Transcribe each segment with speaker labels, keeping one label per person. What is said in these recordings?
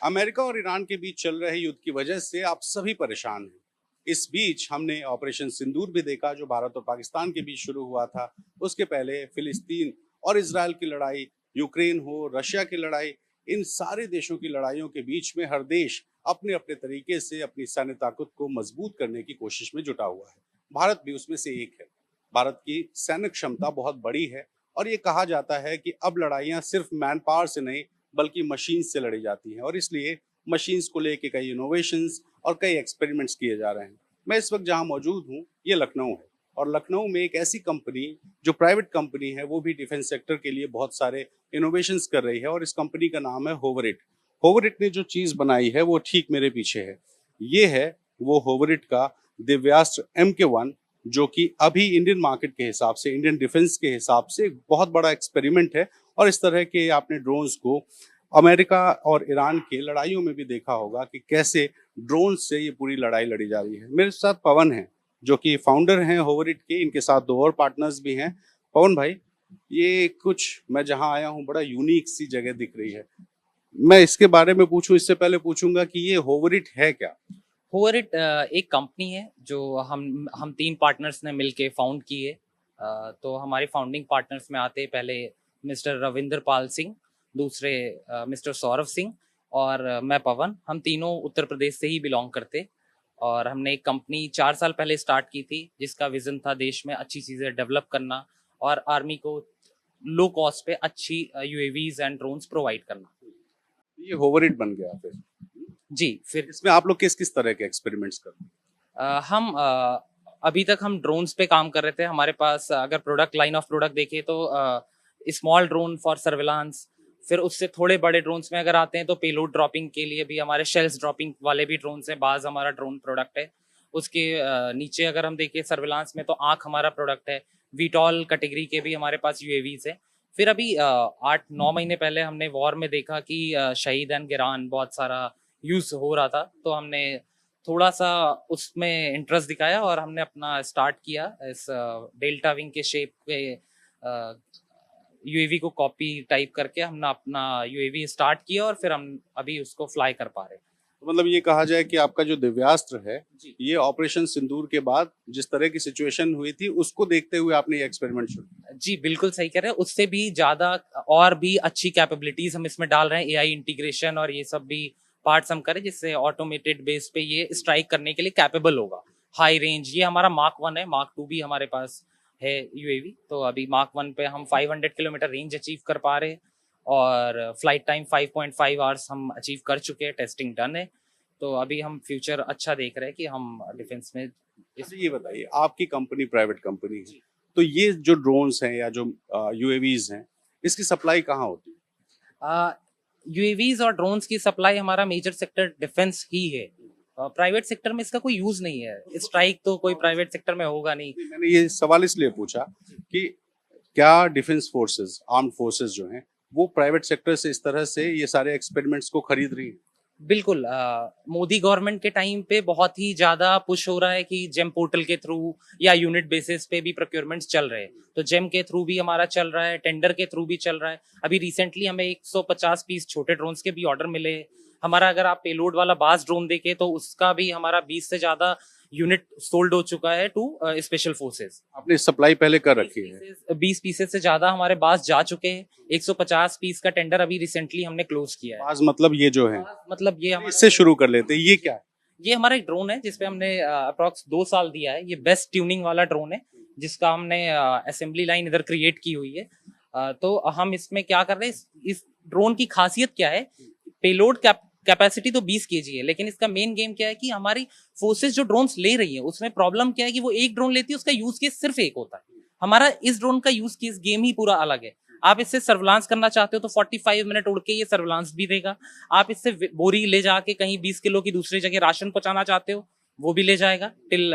Speaker 1: America और Iran के बीच चल रहे युद्ध की वजह से आप सभी परेशान हैं। इस बीच हमने ऑपरेशन सिंदूर भी देखा, जो भारत और पाकिस्तान के बीच शुरू हुआ था। उसके पहले फिलिस्तीन और इजराइल की लड़ाई, यूक्रेन हो, रशिया की लड़ाई, इन सारे देशों की लड़ाइयों के बीच में हर देश अपने अपने तरीके से अपनी सैन्य ताकत को मजबूत करने की कोशिश में जुटा हुआ है। भारत भी उसमें से एक है। भारत की सैन्य क्षमता बहुत बड़ी है और ये कहा जाता है कि अब लड़ाइयाँ सिर्फ मैन पावर से नहीं बल्कि मशीन्स से लड़ी जाती हैं, और इसलिए मशीन्स को लेके कई इनोवेशंस और कई एक्सपेरिमेंट्स किए जा रहे हैं। मैं इस वक्त जहाँ मौजूद हूँ ये लखनऊ है, और लखनऊ में एक ऐसी कंपनी जो प्राइवेट कंपनी है, वो भी डिफेंस सेक्टर के लिए बहुत सारे इनोवेशंस कर रही है, और इस कंपनी का नाम है होवरिट। होवरिट ने जो चीज़ बनाई है वो ठीक मेरे पीछे है। ये है वो होवरिट का दिव्यास्त्र MK1, जो कि अभी इंडियन मार्केट के हिसाब से, इंडियन डिफेंस के हिसाब से एक बहुत बड़ा एक्सपेरिमेंट है। और इस तरह के आपने ड्रोन्स को अमेरिका और ईरान के लड़ाइयों में भी देखा होगा कि कैसे ड्रोन से ये पूरी लड़ाई लड़ी जा रही है। मेरे साथ पवन है, जो कि फाउंडर हैं होवरिट के। इनके साथ दो और पार्टनर्स भी हैं। पवन भाई, ये कुछ मैं जहाँ आया हूँ बड़ा यूनिक सी जगह दिख रही है। मैं इसके बारे में पूछूं, इससे पहले पूछूंगा कि ये होवरिट है क्या?
Speaker 2: होवरिट एक कंपनी है जो हम तीन पार्टनर्स ने मिलके फाउंड की है। तो हमारे फाउंडिंग पार्टनर्स में आते पहले मिस्टर रविंदर पाल सिंह, दूसरे मिस्टर सौरभ सिंह और मैं पवन। हम तीनों उत्तर प्रदेश से ही बिलोंग करते और हमने एक कंपनी 4 साल पहले स्टार्ट की थी, जिसका विजन था देश में अच्छी चीज़ें डेवलप करना और आर्मी को लो कॉस्ट पे अच्छी यूएवीज एंड ड्रोन्स प्रोवाइड करना।
Speaker 1: ये होवरिट बन गया फिर।
Speaker 2: जी, फिर
Speaker 1: इसमें आप लोग किस किस तरह के एक्सपेरिमेंट्स करते हैं?
Speaker 2: हम अभी तक हम ड्रोन्स पे काम कर रहे थे। हमारे पास अगर प्रोडक्ट लाइन ऑफ प्रोडक्ट देखें तो स्मॉल ड्रोन फॉर सर्विलांस, फिर उससे थोड़े बड़े ड्रोन्स में अगर आते हैं तो पेलोड ड्रॉपिंग के लिए भी हमारे शेल्स ड्रॉपिंग वाले भी ड्रोन्स हैं। बाज हमारा ड्रोन प्रोडक्ट है। उसके नीचे अगर हम देखें सर्विलांस में तो आँख हमारा प्रोडक्ट है। वीटॉल कैटेगरी के भी हमारे पास यूएवीज है। फिर अभी 8-9 महीने पहले हमने वॉर में देखा कि शहीद एंड गिरान बहुत सारा यूज हो रहा था, तो हमने थोड़ा सा उसमें इंटरेस्ट दिखाया और हमने अपना स्टार्ट किया इस डेल्टा विंग के शेप पे यूएवी को कॉपी टाइप करके हमने अपना यूएवी स्टार्ट किया और फिर हम अभी उसको फ्लाई कर पा रहे हैं।
Speaker 1: तो मतलब ये कहा जाए कि आपका जो दिव्यास्त्र है,
Speaker 2: जी
Speaker 1: ये ऑपरेशन सिंदूर के बाद जिस तरह की सिचुएशन हुई थी उसको देखते हुए आपने ये एक्सपेरिमेंट शुरू किया।
Speaker 2: जी, बिल्कुल सही कह रहे हैं। उससे भी ज्यादा और भी अच्छी कैपेबिलिटीज हम इसमें डाल रहे हैं, एआई इंटीग्रेशन और ये सब भी पार्ट्स हम करें, जिससे ऑटोमेटेड बेस पे ये स्ट्राइक करने के लिए कैपेबल होगा। हाई रेंज ये हमारा मार्क 1 है, मार्क 2 भी हमारे पास है यूएवी। तो अभी मार्क 1 पे हम 500 किलोमीटर रेंज अचीव कर पा रहे हैं और फ्लाइट टाइम 5.5 आवर्स हम अचीव कर चुके हैं, टेस्टिंग डन है। तो अभी हम फ्यूचर अच्छा देख रहे हैं कि हम डिफेंस में
Speaker 1: अच्छा, ये बताइए, आपकी कंपनी प्राइवेट कंपनी है, तो ये जो ड्रोन्स हैं या जो यूएवीज हैं, इसकी सप्लाई कहाँ होती है?
Speaker 2: यूएवीज और ड्रोन्स की सप्लाई हमारा मेजर सेक्टर डिफेंस ही है। प्राइवेट सेक्टर में इसका कोई यूज नहीं है। स्ट्राइक तो कोई प्राइवेट सेक्टर में होगा नहीं।
Speaker 1: मैंने ये सवाल इसलिए पूछा कि क्या डिफेंस फोर्सेस, आर्म्ड फोर्सेस जो हैं, वो प्राइवेट सेक्टर से इस तरह से ये सारे एक्सपेरिमेंट्स को खरीद रही हैं?
Speaker 2: बिल्कुल। मोदी गवर्नमेंट के टाइम पे बहुत ही ज्यादा पुश हो रहा है कि जेम पोर्टल के थ्रू या यूनिट बेसिस पे भी प्रोक्योरमेंट्स चल रहे हैं। तो जेम के थ्रू भी हमारा चल रहा है, टेंडर के थ्रू भी चल रहा है। अभी रिसेंटली हमें 150 पीस छोटे ड्रोन्स के भी ऑर्डर मिले। हमारा अगर आप पेलोड वाला बास ड्रोन देखे तो उसका भी हमारा 20 से ज्यादा यूनिट सोल्ड हो चुका है टू स्पेशल फोर्सेस।
Speaker 1: आपने सप्लाई पहले कर रखी है?
Speaker 2: 20 पीसेस से ज्यादा हमारे पास जा चुके हैं। 150 पीस का टेंडर अभी रिसेंटली हमने क्लोज किया है।
Speaker 1: आज मतलब ये जो है,
Speaker 2: मतलब ये
Speaker 1: इससे शुरू कर लेते हैं। ये क्या है?
Speaker 2: ये हमारा एक ड्रोन है जिसपे हमने अप्रोक्स 2 साल दिया है। ये बेस्ट ट्यूनिंग वाला ड्रोन है, जिसका हमने असेंबली लाइन इधर क्रिएट की हुई है। तो हम इसमें क्या कर रहे हैं, इस ड्रोन की खासियत क्या है, पेलोड कैपेसिटी तो 20 केजी है, लेकिन इसका मेन गेम क्या है कि हमारी फोर्सेस जो ड्रोन्स ले रही है उसमें प्रॉब्लम क्या है कि वो एक ड्रोन लेती है, उसका यूज केस सिर्फ एक होता है। हमारा इस ड्रोन का यूज केस गेम ही पूरा अलग है। आप इससे सर्विलांस करना चाहते हो तो 45 मिनट उड़ के ये सर्विलांस भी देगा। आप इससे बोरी ले जाके कहीं 20 किलो की दूसरी जगह राशन पहुंचाना चाहते हो, वो भी ले जाएगा टिल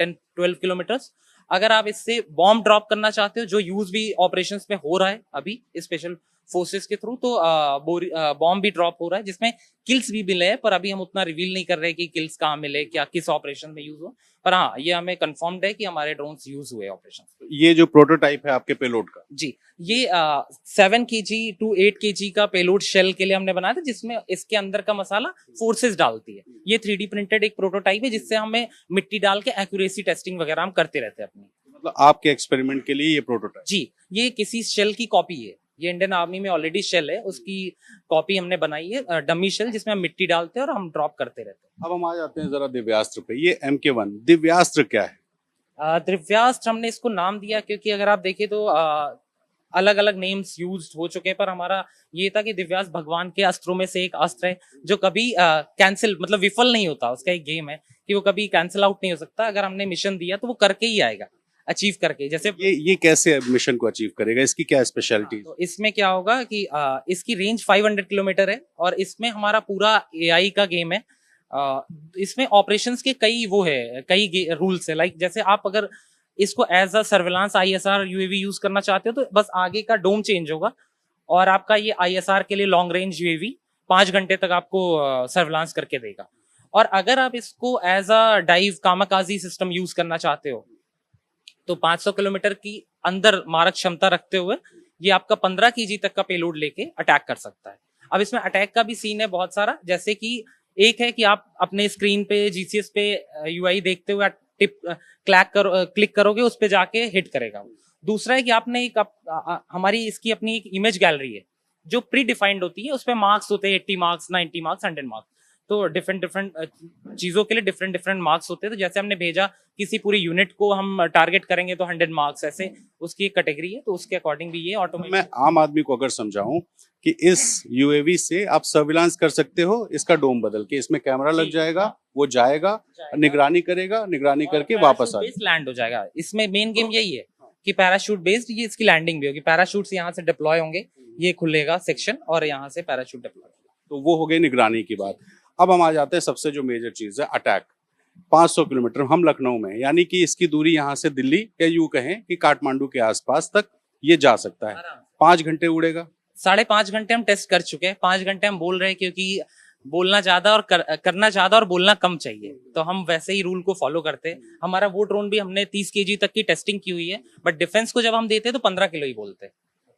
Speaker 2: 10-12 किलोमीटर्स। अगर आप इससे बॉम्ब ड्रॉप करना चाहते हो, जो यूज भी ऑपरेशंस में हो रहा है अभी स्पेशल फोर्सेस के थ्रू, तो बॉम्ब भी ड्रॉप हो रहा है जिसमें किल्स भी मिले हैं, पर अभी हम उतना रिवील नहीं कर रहे कि किल्स कहाँ मिले, क्या किस ऑपरेशन में यूज हो, पर हाँ ये हमें कंफर्म्ड है कि हमारे ड्रोन्स यूज हुए ऑपरेशन।
Speaker 1: ये जो प्रोटोटाइप है आपके पेलोड का,
Speaker 2: जी, ये 7 kg to 8 kg का पेलोड शेल के लिए हमने बनाया था, जिसमें इसके अंदर का मसाला फोर्सेस डालती है। ये 3D प्रिंटेड एक प्रोटोटाइप है जिससे हमें मिट्टी डाल के एक्यूरेसी टेस्टिंग वगैरह हम करते रहते हैं अपनी।
Speaker 1: मतलब आपके एक्सपेरिमेंट के लिए ये प्रोटोटाइप?
Speaker 2: जी, ये किसी शेल की कॉपी है, ये इंडियन आर्मी में ऑलरेडी शेल है, उसकी कॉपी हमने बनाई है, डमी शेल, जिसमें हम मिट्टी डालते हैं और हम ड्रॉप करते रहते हैं।
Speaker 1: अब हम आ जाते हैं जरा दिव्यास्त्र पे। ये MK1 दिव्यास्त्र क्या है?
Speaker 2: दिव्यास्त्र हमने इसको नाम दिया क्योंकि अगर आप देखें तो अलग अलग नेम्स यूज हो चुके हैं, पर हमारा ये था कि दिव्यास्त्र भगवान के अस्त्रों में से एक अस्त्र है जो कभी कैंसिल मतलब विफल नहीं होता। उसका एक गेम है कि वो कभी कैंसिल आउट नहीं हो सकता, अगर हमने मिशन दिया तो वो करके ही आएगा, अचीव करके। जैसे
Speaker 1: ये कैसे मिशन को अचीव करेगा, इसकी क्या स्पेशलिटी?
Speaker 2: तो इसमें क्या होगा कि इसकी रेंज 500 किलोमीटर है और इसमें हमारा पूरा AI का गेम है। इसमें ऑपरेशंस के कई रूल्स है। लाइक जैसे आप अगर इसको as a surveillance ISR UAV use करना चाहते हो तो बस आगे का डोम चेंज होगा और आपका ये ISR के लिए लॉन्ग रेंज UAV 5 घंटे तक आपको सर्विलांस करके देगा। और अगर आप इसको एज अ डाइव कामाकाजी सिस्टम यूज करना चाहते हो तो 500 किलोमीटर की अंदर मारक क्षमता रखते हुए ये आपका 15 kg तक का पेलोड लेके अटैक कर सकता है। अब इसमें अटैक का भी सीन है बहुत सारा, जैसे कि एक है कि आप अपने स्क्रीन पे GCS पे UI देखते हुए क्लिक करोगे, उस पे जाके हिट करेगा। दूसरा है कि आपने हमारी इसकी अपनी एक इमेज गैलरी है जो प्री डिफाइंड होती है, उस पे मार्क्स होते हैं 80 मार्क्स, 90 मार्क्स, 100 मार्क्स। तो डिफरेंट चीजों के लिए डिफरेंट मार्क्स होते हैं। तो जैसे हमने भेजा किसी पूरी यूनिट को हम टारगेट करेंगे तो 100 मार्क्स, ऐसे उसकी एक कैटेगरी है, तो उसके अकॉर्डिंग भी ये ऑटोमेटिक।
Speaker 1: मैं आम आदमी को अगर समझाऊं कि इस UAV से आप सर्विलांस कर सकते हो, इसका डोम बदल के इसमें कैमरा लग जाएगा, वो जाएगा, निगरानी करेगा, निगरानी करके वापस आ जाएगा,
Speaker 2: लैंड हो जाएगा। इसमें मेन गेम यही है कि पैराशूट बेस्ड ये इसकी लैंडिंग भी होगी। पैराशूट यहाँ से डिप्लॉय होंगे, ये खुलेगा सेक्शन और यहाँ से पैराशूट डिप्लॉय।
Speaker 1: तो वो हो गई निगरानी की बात। अब हम आ जाते हैं सबसे जो मेजर चीज है, अटैक। 500 किलोमीटर हम लखनऊ में, यानी कि इसकी दूरी यहाँ से दिल्ली या यूं कहें कि काठमांडू के आसपास तक ये जा सकता है। 5 घंटे उड़ेगा।
Speaker 2: 5.5 घंटे हम टेस्ट कर चुके हैं। 5 घंटे हम बोल रहे हैं क्योंकि बोलना ज्यादा और करना ज्यादा और बोलना कम चाहिए, तो हम वैसे ही रूल को फॉलो करते हैं। हमारा वो ड्रोन भी हमने 30 kg तक की टेस्टिंग की हुई है, बट डिफेंस को जब हम देते हैं तो 15 किलो ही बोलते हैं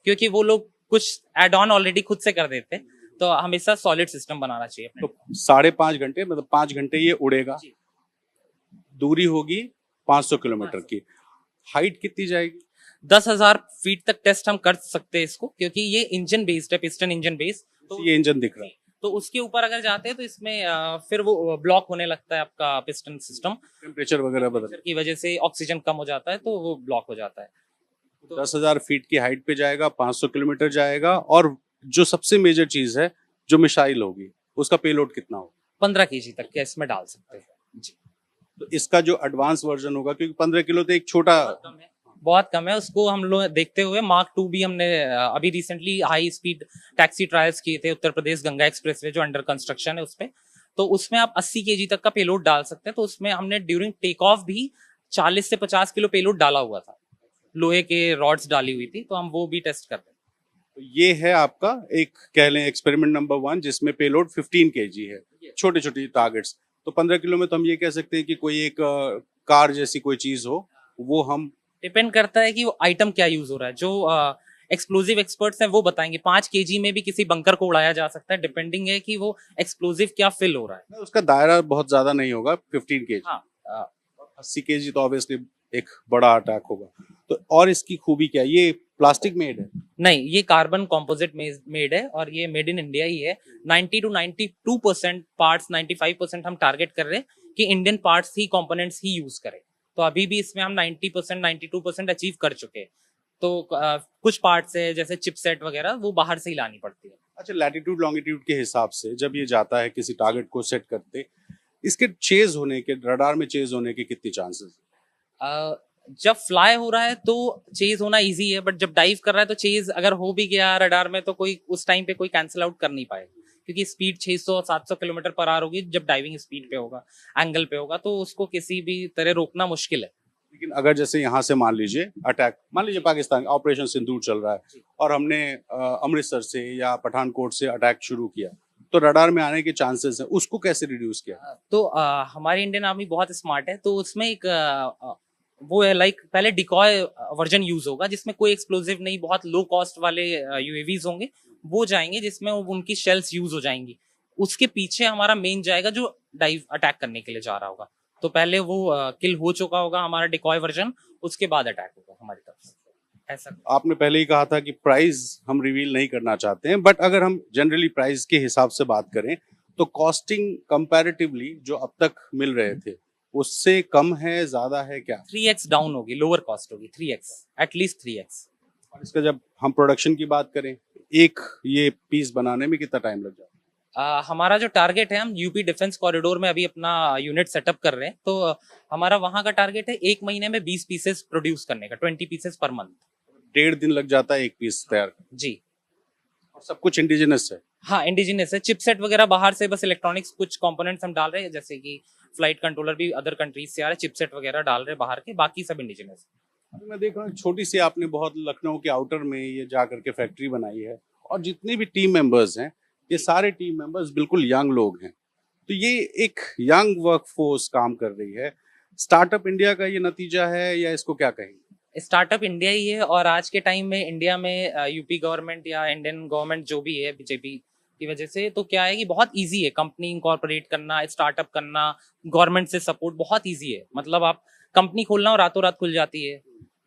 Speaker 2: क्योंकि वो लोग कुछ एड ऑन ऑलरेडी खुद से कर देते हैं। तो हमेशा सॉलिड सिस्टम बनाना चाहिए।
Speaker 1: तो 5.5 घंटे मतलब 5 घंटे ये उड़ेगा। दूरी होगी 500 किलोमीटर की। हाइट कितनी जाएगी?
Speaker 2: 10,000 फीट तक टेस्ट हम कर सकते हैं इसको, क्योंकि ये इंजन बेस्ड है, पिस्टन इंजन बेस्ड।
Speaker 1: तो ये इंजन दिख रहा है,
Speaker 2: तो उसके ऊपर अगर जाते हैं तो इसमें फिर वो ब्लॉक होने लगता है आपका पिस्टन सिस्टम,
Speaker 1: टेम्परेचर वगैरह बदल
Speaker 2: की वजह से ऑक्सीजन कम हो जाता है तो वो ब्लॉक हो जाता है।
Speaker 1: तो 10,000 फीट की हाइट पे जाएगा, 500 किलोमीटर जाएगा। और जो सबसे मेजर चीज है, जो मिसाइल होगी, उसका पेलोड कितना होगा?
Speaker 2: 15 kg तक के इसमें डाल सकते हैं जी।
Speaker 1: तो इसका जो एडवांस वर्जन होगा, क्योंकि 15 किलो तो एक छोटा,
Speaker 2: बहुत कम है, उसको हम लोग देखते हुए Mark 2 भी हमने अभी recently high speed taxi trials किए थे उत्तर प्रदेश गंगा एक्सप्रेसवे जो अंडर कंस्ट्रक्शन है उस पे। तो उसमें आप 80 kg तक का पेलोड डाल सकते हैं। तो उसमें हमने ड्यूरिंग टेक ऑफ भी 40 से 50 किलो पेलोड डाला हुआ था, लोहे के रॉड्स डाली हुई थी, तो हम वो भी टेस्ट करते हैं।
Speaker 1: तो ये है आपका एक कह लें एक्सपेरिमेंट नंबर 1, जिसमें पेलोड 15 kg है, छोटे छोटे टारगेट्स। तो 15 किलो में तो हम ये कह सकते हैं कि कोई एक कार जैसी कोई चीज हो, वो हम
Speaker 2: डिपेंड करता है कि वो आइटम क्या यूज हो रहा है। जो एक्सप्लोजिव एक्सपर्ट्स हैं वो बताएंगे 5 kg में भी किसी बंकर को उड़ाया जा सकता है, डिपेंडिंग है कि वो एक्सप्लोजिव क्या फिल हो रहा है।
Speaker 1: उसका दायरा बहुत ज्यादा नहीं होगा 15 kg।
Speaker 2: हाँ,
Speaker 1: 80 kg तो ऑब्वियसली एक बड़ा अटैक होगा। तो और इसकी खूबी क्या है? ये प्लास्टिक मेड है?
Speaker 2: नहीं, ये कार्बन कॉम्पोजिट मेड है और ये मेड इन इंडिया ही है। 90 to 92% पार्ट्स, 95% हम टारगेट कर रहे हैं कि इंडियन पार्ट्स ही, कंपोनेंट्स ही यूज करें। तो अभी भी इसमें हम 90% 92% अचीव कर चुके हैं। तो कुछ पार्ट्स है जैसे चिपसेट वगैरह, वो बाहर से ही लानी पड़ती है।
Speaker 1: अच्छा, लैटिट्यूड लॉन्गिट्यूड के हिसाब से जब ये जाता है किसी टारगेट को सेट करते, इसके चेज होने के, रडार में चेज होने के कितनी चांसेस?
Speaker 2: जब फ्लाई हो रहा है तो चेज होना इजी है, बट जब डाइव कर रहा है तो चेज अगर हो भी गया रडार में तो कोई उस टाइम पे कोई कैंसिल आउट कर नहीं पाए, क्योंकि स्पीड 600-700 किलोमीटर पर आवर होगी जब डाइविंग स्पीड पे होगा, एंगल पे होगा, तो उसको किसी भी तरह रोकना मुश्किल है।
Speaker 1: लेकिन अगर जैसे यहाँ से मान लीजिए पाकिस्तान ऑपरेशन सिंदूर चल रहा है और हमने अमृतसर से या पठानकोट से अटैक शुरू किया, तो रडार में आने के चांसेस हैं, उसको कैसे रिड्यूस किया?
Speaker 2: तो हमारी इंडियन आर्मी बहुत स्मार्ट है, तो उसमें एक वो है लाइक पहले डिकॉय वर्जन यूज होगा जिसमें कोई एक्सप्लोजिव नहीं, बहुत लो कॉस्ट वाले यूएवीज होंगे, वो जाएंगे जिसमें उनकी शेल्स यूज हो जाएंगी। उसके पीछे हमारा मेन जाएगा जो डाइव अटैक करने के लिए जा रहा होगा। तो पहले वो किल हो चुका होगा हमारा डिकॉय वर्जन, उसके बाद अटैक होगा हमारी तरफ से। ऐसा
Speaker 1: आपने पहले ही कहा था कि प्राइस हम रिवील नहीं करना चाहते हैं, बट अगर हम जनरली प्राइस के हिसाब से बात करें तो कॉस्टिंग कंपैरेटिवली जो अब तक मिल रहे थे उससे कम है, ज्यादा है, क्या?
Speaker 2: 3x डाउन होगी, लोअर कॉस्ट होगी, 3x, एटलीस्ट 3x।
Speaker 1: और इसका जब हम प्रोडक्शन की बात करें, एक ये पीस बनाने में कितना टाइम लग जाता है?
Speaker 2: हमारा जो टारगेट है, हम यूपी डिफेंस कॉरिडोर में अभी अपना यूनिट सेटअप कर रहे हैं, तो हमारा वहां का टारगेट है 1 महीने में 20 पीसेस प्रोड्यूस करने का, 20 पीसेस पर मंथ।
Speaker 1: 1.5 दिन लग जाता है एक पीस तैयार करने?
Speaker 2: जी।
Speaker 1: और सब कुछ इंडिजिनस है?
Speaker 2: हाँ, इंडिजिनस है। चिपसेट वगैरह बाहर से, बस इलेक्ट्रॉनिक्स कुछ कंपोनेंट्स हम डाल रहे हैं, जैसे कि फ्लाइट कंट्रोलर भी अदर कंट्रीज से आ रहे हैं, चिपसेट वगैरह डाल रहे हैं बाहर के, बाकी सब इंडिजिनस है।
Speaker 1: अभी मैं देख रहा हूँ छोटी सी आपने बहुत लखनऊ के आउटर में ये जा करके फैक्ट्री बनाई है, और जितने भी टीम मेंबर्स हैं ये सारे टीम मेंबर्स बिल्कुल यंग लोग हैं, तो ये एक यंग वर्कफोर्स काम कर रही है। स्टार्टअप इंडिया का ये नतीजा है या इसको क्या कहेंगे?
Speaker 2: स्टार्टअप इंडिया ही है, और आज के टाइम में इंडिया में यूपी गवर्नमेंट या इंडियन गवर्नमेंट जो भी है बीजेपी की वजह से, तो क्या है कि बहुत इजी है कंपनी इनकॉर्पोरेट करना, स्टार्टअप करना, गवर्नमेंट से सपोर्ट बहुत इजी है। मतलब आप कंपनी खोलना और रातों रात खुल जाती है,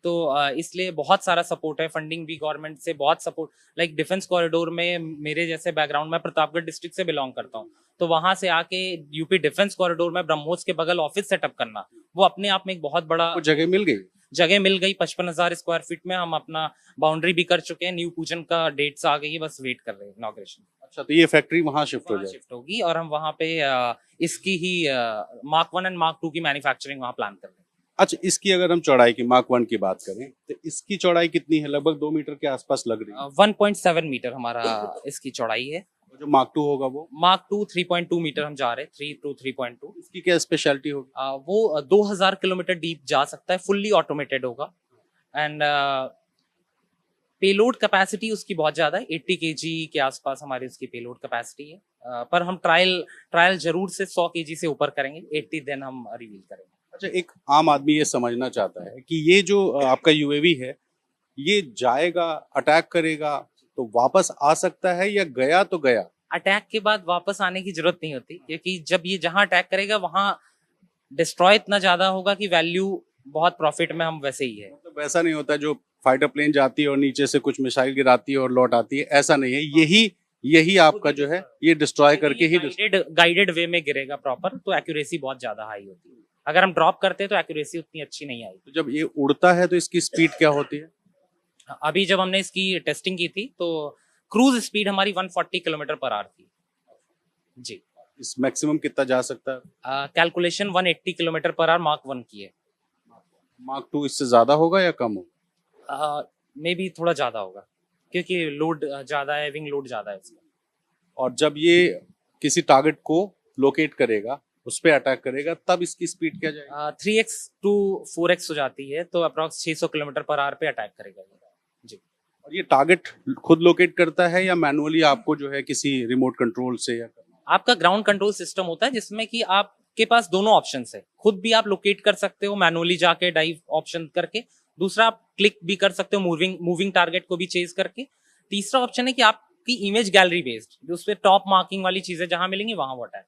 Speaker 2: तो इसलिए बहुत सारा सपोर्ट है, फंडिंग भी गवर्नमेंट से बहुत सपोर्ट। लाइक डिफेंस कॉरिडोर में मेरे जैसे बैकग्राउंड, मैं प्रतापगढ़ डिस्ट्रिक्ट से बिलोंग करता हूँ, तो वहां से आके यूपी डिफेंस कॉरिडोर में ब्रह्मोस के बगल ऑफिस सेटअप करना, वो अपने आप में एक बहुत बड़ा
Speaker 1: जगह मिल गई।
Speaker 2: 55,000 स्क्वायर फीट में हम अपना बाउंड्री भी कर चुके हैं। न्यू पूजन का डेट्स आ गई है, बस वेट कर रहे हैं इनॉग्रेशन।
Speaker 1: अच्छा, तो ये फैक्ट्री वहां शिफ्ट हो जाएगी?
Speaker 2: शिफ्ट होगी, और हम वहां पे इसकी ही मार्क 1 एंड मार्क 2 की मैन्युफैक्चरिंग वहां प्लान कर रहे हैं।
Speaker 1: अच्छा, इसकी अगर हम चौड़ाई की मार्क 1 की बात करें तो इसकी चौड़ाई कितनी है? लगभग 2 मीटर के आसपास लग रही है।
Speaker 2: 1.7 मीटर हमारा इसकी चौड़ाई है।
Speaker 1: जो मार्क 2 होगा वो?
Speaker 2: मार्क 2 3.2 मीटर हम जा रहे हैं, 3 to 3.2।
Speaker 1: इसकी क्या स्पेशलिटी होगी?
Speaker 2: वो 2000 किलोमीटर डीप जा सकता है, फुल्ली ऑटोमेटेड होगा, एंड पेलोड कैपेसिटी उसकी बहुत ज्यादा है, 80 kg के आसपास हमारी उसकी पेलोड कैपेसिटी है। पर हम ट्रायल जरूर से 100 kg से ऊपर करेंगे, 80 दिन हम रिवील करेंगे।
Speaker 1: अच्छा, एक आम आदमी ये समझना चाहता है कि ये जो आपका यूएवी है, ये जाएगा, अटैक करेगा तो वापस आ सकता है, या गया तो गया?
Speaker 2: अटैक के बाद वापस आने की जरूरत नहीं होती, क्योंकि जब ये जहां अटैक करेगा वहां डिस्ट्रॉय इतना ज्यादा होगा कि वैल्यू बहुत प्रॉफिट में हम वैसे ही है।
Speaker 1: मतलब वैसा नहीं होता जो फाइटर प्लेन जाती है और नीचे से कुछ मिसाइल गिराती है और लौट आती है, ऐसा नहीं है। यही आपका जो है ये डिस्ट्रॉय करके ही
Speaker 2: गाइडेड वे में गिरेगा प्रॉपर, तो एक्यूरेसी बहुत ज्यादा हाई होती है। अगर हम ड्रॉप करते हैं तो एक्यूरेसी उतनी अच्छी नहीं आई।
Speaker 1: तो जब ये उड़ता है तो इसकी स्पीड क्या होती है?
Speaker 2: अभी जब हमने इसकी टेस्टिंग की थी तो क्रूज स्पीड हमारी 140 किलोमीटर पर आवर थी जी।
Speaker 1: इस मैक्सिमम कितना जा सकता है?
Speaker 2: Calculation 180 kilometre per hour mark 1 की है।
Speaker 1: मार्क 2 इससे ज्यादा होगा या कम होगा?
Speaker 2: मे बी थोड़ा ज्यादा होगा, क्योंकि लोड ज्यादा है, विंग लोड ज्यादा है इसका।
Speaker 1: और जब ये किसी टारगेट को लोकेट करेगा, उस पे अटैक करेगा, तब इसकी स्पीड क्या जाएगी?
Speaker 2: 3x to 4x हो जाती है, तो अप्रॉक्स 600 किलोमीटर पर आवर पे अटैक करेगा जी।
Speaker 1: और ये टारगेट खुद लोकेट करता है या मैनुअली आपको जो है किसी रिमोट कंट्रोल से या?
Speaker 2: आपका ग्राउंड कंट्रोल सिस्टम होता है जिसमें कि आपके पास दोनों ऑप्शन है, खुद भी आप लोकेट कर सकते हो मैनुअली जाके डाइव ऑप्शन करके, दूसरा आप क्लिक भी कर सकते हो मूविंग टारगेट को भी चेज करके, तीसरा ऑप्शन है कि आपकी इमेज गैलरी बेस्ड, जो उस पे टॉप मार्किंग वाली चीजें जहां मिलेंगी वहां वो अटैक।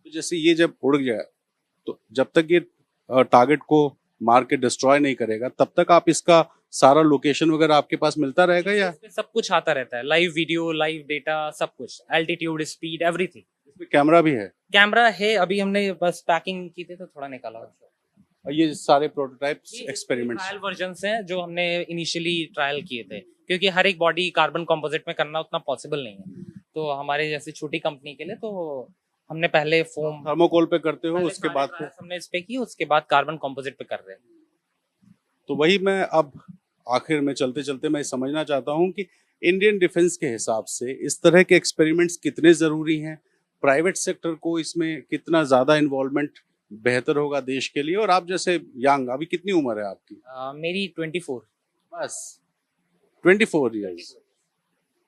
Speaker 1: तो जैसे ये जब उड़ गया, तो जब तक ये टारगेट को मार के डिस्ट्रॉय नहीं करेगा तब तक आप इसका सारा लोकेशन वगैरह आपके पास मिलता रहेगा, या
Speaker 2: सब कुछ आता रहता है, लाइव वीडियो, लाइव डेटा, सब कुछ, एल्टीट्यूड, स्पीड, एवरीथिंग।
Speaker 1: इसमें कैमरा भी है?
Speaker 2: कैमरा है, अभी हमने बस पैकिंग की थी तो थोड़ा निकाला।
Speaker 1: और ये सारे प्रोटोटाइप्स एक्सपेरिमेंट्स
Speaker 2: ट्रायल वर्जन्स हैं जो हमने इनिशियली ट्रायल किए थे, क्योंकि हर एक बॉडी कार्बन कंपोजिट में करना उतना पॉसिबल नहीं है, तो हमारे जैसी छोटी कंपनी के लिए तो हमने पहले फोम
Speaker 1: थर्मोकोल पे करते हो, उसके बाद
Speaker 2: हमने इस पे की, उसके बाद कार्बन कंपोजिट पे कर रहे हैं।
Speaker 1: तो वही मैं अब आखिर में चलते चलते मैं समझना चाहता हूँ कि इंडियन डिफेंस के हिसाब से इस तरह के एक्सपेरिमेंट्स कितने जरूरी हैं, प्राइवेट सेक्टर को इसमें कितना ज्यादा इन्वॉल्वमेंट बेहतर होगा देश के लिए। और आप जैसे यंग, अभी कितनी उम्र है आपकी?
Speaker 2: मेरी 24।
Speaker 1: बस 24 ईयर्स।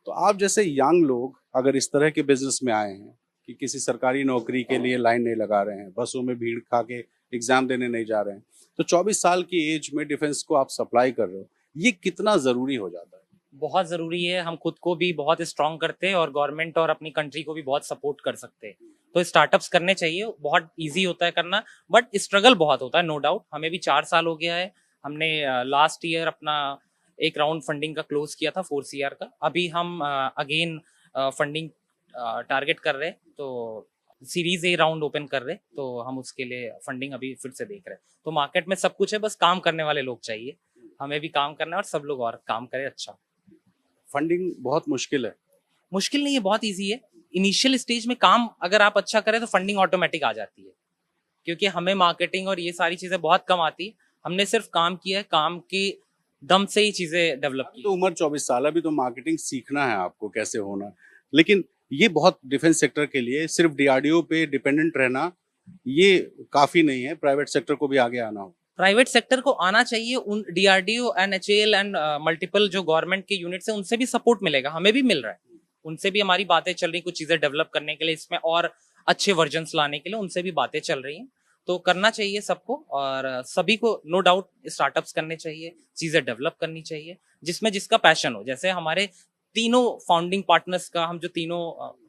Speaker 1: तो आप जैसे यंग लोग अगर इस तरह के बिजनेस में आए हैं कि किसी सरकारी नौकरी के लिए लाइन नहीं लगा रहे हैं, बसों में भीड़ खा के एग्जाम देने नहीं जा रहे हैं, तो 24 साल की एज में डिफेंस को आप सप्लाई कर रहे हो, ये कितना जरूरी हो जाता है?
Speaker 2: बहुत ज़रूरी है। हम खुद को भी बहुत स्ट्रांग करते हैं और गवर्नमेंट और अपनी कंट्री को भी बहुत सपोर्ट कर सकते हैं। तो स्टार्टअप्स करने चाहिए, बहुत इजी होता है करना, बट स्ट्रगल बहुत होता है, नो डाउट। हमें भी 4 साल हो गया है। हमने लास्ट ईयर अपना एक राउंड फंडिंग का क्लोज किया था 4 CR का। अभी हम अगेन फंडिंग टारगेट कर रहे हैं, तो सीरीज ए राउंड ओपन कर रहे हैं, तो हम उसके लिए फंडिंग अभी फिर से देख रहे हैं। तो मार्केट में सब कुछ है, बस काम करने वाले लोग चाहिए। हमें भी काम करना है और सब लोग और काम करें अच्छा।
Speaker 1: फंडिंग बहुत मुश्किल है।
Speaker 2: मुश्किल नहीं है, बहुत इजी है। इनिशियल स्टेज में काम अगर आप अच्छा करें तो फंडिंग ऑटोमेटिक आ जाती है, क्योंकि हमें मार्केटिंग और ये सारी चीजें बहुत कम आती है। हमने सिर्फ काम किया है, काम के दम से ही चीजें डेवलप की।
Speaker 1: तो उम्र 24 साल, अभी तो मार्केटिंग सीखना है आपको कैसे होना है। लेकिन ये बहुत डिफेंस सेक्टर के लिए सिर्फ डीआरडीओ पे डिपेंडेंट रहना ये काफी नहीं है, प्राइवेट सेक्टर को भी आगे आना हो।
Speaker 2: प्राइवेट सेक्टर को आना चाहिए। उन डीआरडीओ, एनएचएएल एंड मल्टीपल जो गवर्नमेंट के यूनिट्स हैं उनसे भी सपोर्ट मिलेगा, हमें भी मिल रहा है। उनसे भी हमारी बातें चल रही, कुछ चीजें डेवलप करने के लिए, इसमें और अच्छे वर्जन्स लाने के लिए उनसे भी बातें चल रही हैं। तो करना चाहिए सबको, और सभी को नो डाउट स्टार्टअप्स करने चाहिए, चीजें डेवलप करनी चाहिए, जिसमें जिसका पैशन हो। जैसे हमारे तीनों फाउंडिंग पार्टनर्स का, हम जो तीनों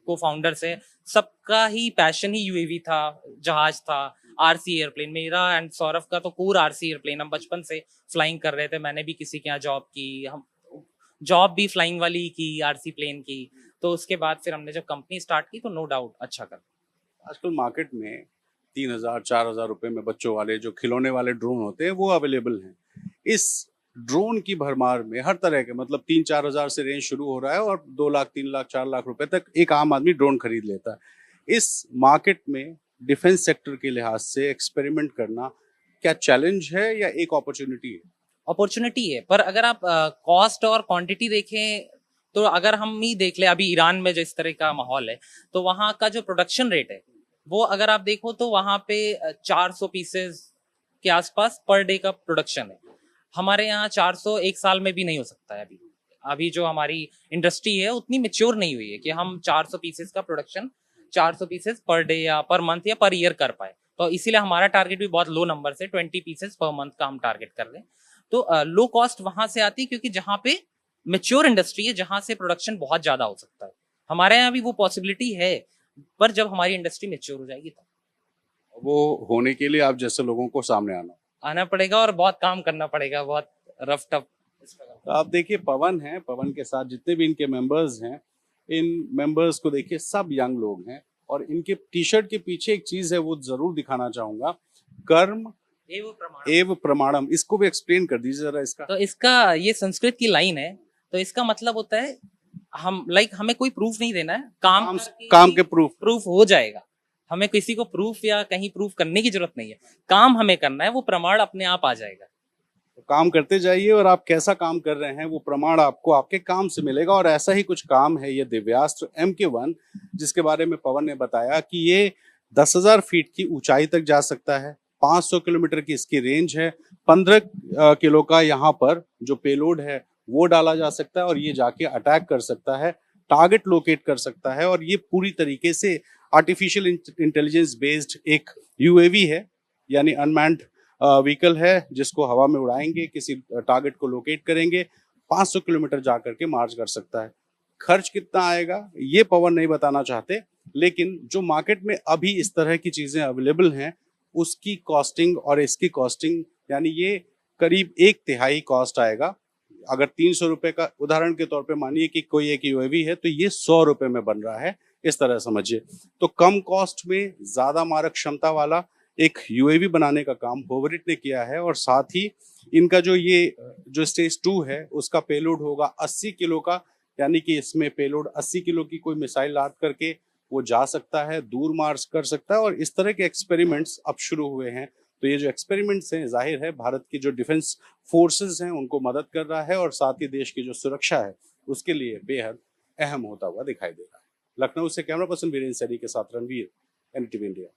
Speaker 2: को फाउंडर्स है, सबका ही पैशन ही यूएवी था, जहाज था, आरसी एयरप्लेन। मेरा एंड सौरभ का तो कोर आरसी एयरप्लेन, हम बचपन से फ्लाइंग कर रहे थे। मैंने भी किसी के यहाँ जॉब की, हम जॉब भी फ्लाइंग वाली की, आरसी प्लेन की। तो उसके बाद फिर हमने जब कंपनी स्टार्ट की तो नो डाउट अच्छा कर।
Speaker 1: आजकल मार्केट में 3,000-4,000 रुपए में बच्चों वाले जो खिलौने वाले ड्रोन होते हैं वो अवेलेबल हैं। इस ड्रोन की भरमार में हर तरह के, मतलब 3-4 हजार से रेंज शुरू हो रहा है और 2 लाख 3 लाख 4 लाख रुपए तक एक आम आदमी ड्रोन खरीद लेता है। इस मार्केट में डिफेंस सेक्टर के लिहाज से एक्सपेरिमेंट करना क्या चैलेंज है या एक अपॉर्चुनिटी है?
Speaker 2: अपॉर्चुनिटी है, पर अगर आप कॉस्ट और क्वांटिटी देखें तो अगर हम ही देख ले, अभी ईरान में जिस तरह का माहौल है, तो वहाँ का जो प्रोडक्शन रेट है वो अगर आप देखो तो वहाँ पे 400 पीसेस के आसपास पर डे का प्रोडक्शन है। हमारे यहाँ 400 एक साल में भी नहीं हो सकता है। अभी अभी जो हमारी इंडस्ट्री है उतनी मेच्योर नहीं हुई है कि हम 400 पीसेस का प्रोडक्शन 400 पीसेस पर डे या पर मंथ या पर ईयर कर पाए। तो इसीलिए हमारा टारगेट भी बहुत लो नंबर से 20 पीसेस पर मंथ का हम टारगेट कर रहे हैं। तो लो कॉस्ट वहां से आती है क्योंकि जहाँ पे मेच्योर इंडस्ट्री है, जहां से प्रोडक्शन बहुत ज्यादा हो सकता है। हमारे यहाँ भी वो पॉसिबिलिटी है, पर जब हमारी इंडस्ट्री मेच्योर हो जाएगी तब
Speaker 1: वो होने के लिए आप जैसे लोगों को सामने
Speaker 2: आना पड़ेगा और बहुत काम करना पड़ेगा, बहुत रफ टफ।
Speaker 1: तो आप देखिए पवन है, पवन के साथ जितने भी इनके मेंबर्स हैं, इन मेंबर्स को देखिए, सब यंग लोग हैं। और इनके टी शर्ट के पीछे एक चीज है वो जरूर दिखाना चाहूंगा, कर्म एव प्रमाणम। इसको भी एक्सप्लेन कर दीजिए जरा इसका।
Speaker 2: तो इसका ये संस्कृत की लाइन है, तो इसका मतलब होता है हम हमें कोई प्रूफ नहीं देना है,
Speaker 1: काम के
Speaker 2: प्रूफ हो जाएगा। हमें किसी को प्रूफ या कहीं प्रूफ करने की जरूरत नहीं है, काम हमें करना है, वो प्रमाण अपने आप आ जाएगा।
Speaker 1: तो काम करते जाइए और आप कैसा काम कर रहे हैं वो प्रमाण आपको आपके काम से मिलेगा। और ऐसा ही कुछ काम है ये दिव्यास्त्र MK1, जिसके बारे में पवन ने बताया कि ये 10,000 फीट की ऊंचाई तक जा सकता है, 500 किलोमीटर की इसकी रेंज है, 15 किलो का यहाँ पर जो पेलोड है वो डाला जा सकता है और ये जाके अटैक कर सकता है, टारगेट लोकेट कर सकता है। और ये पूरी तरीके से आर्टिफिशियल इंटेलिजेंस बेस्ड एक यूएवी है, यानी अनमैन्ड व्हीकल है, जिसको हवा में उड़ाएंगे, किसी टारगेट को लोकेट करेंगे, 500 किलोमीटर जा करके मार्च कर सकता है। खर्च कितना आएगा ये पवन नहीं बताना चाहते, लेकिन जो मार्केट में अभी इस तरह की चीजें अवेलेबल हैं उसकी कॉस्टिंग और इसकी कॉस्टिंग, यानी ये करीब 1/3 कॉस्ट आएगा। अगर 300 रुपए का उदाहरण के तौर पे मानिए कि कोई एक यूएवी है, तो ये 100 रुपए में बन रहा है, इस तरह समझिए। तो कम कॉस्ट में ज्यादा मारक क्षमता वाला एक यूएवी बनाने का काम होवरिट ने किया है। और साथ ही इनका जो स्टेज 2 है उसका पेलोड होगा 80 किलो का, यानी कि इसमें पेलोड 80 किलो की कोई मिसाइल लाद करके वो जा सकता है, दूर मार्च कर सकता है। और इस तरह के एक्सपेरिमेंट्स अब शुरू हुए हैं। तो ये जो एक्सपेरिमेंट्स हैं जाहिर है भारत की जो डिफेंस फोर्सेस हैं उनको मदद कर रहा है और साथ ही देश की जो सुरक्षा है उसके लिए बेहद अहम होता हुआ दिखाई दे रहा है। लखनऊ से कैमरा पर्सन वीरेंद्र सैनी के साथ रणवीर, NDTV इंडिया।